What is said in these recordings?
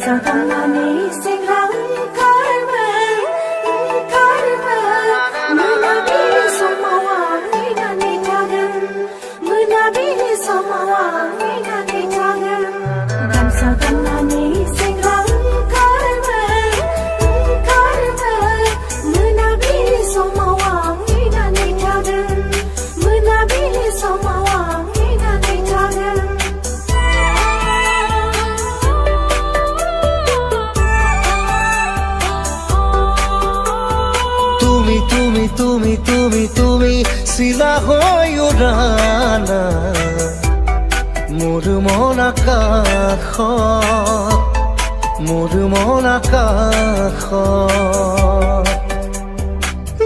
Dansa-dansa-ni sing-lang Carmen, Carmen. Menabili sumawang minanitagan, menabili sumawang minanitagan. Dansa-dansa-ni sing-lang Carmen, Carmen. Menabili sumawang minanitagan, menabili sumawang minanitagan. তুমি শিলা হৈ উৰানা মোৰ মন আকাশত, মোৰ মন আকাশত।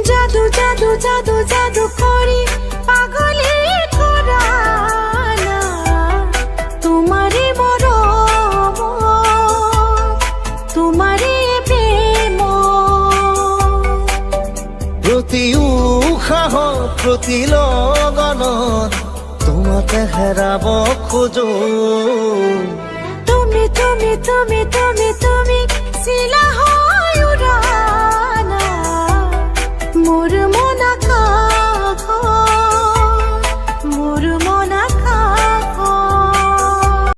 জাদু জাদু জাদু জাদু কৰি পাগলী কৰা না তোমাৰে মৰম, তোমাৰে প্ৰেম। প্ৰতি উশাহত প্ৰতি লগনত তোমাকে হেৰাব খোজো। তুমি তুমি তুমি তুমি তুমি চিলা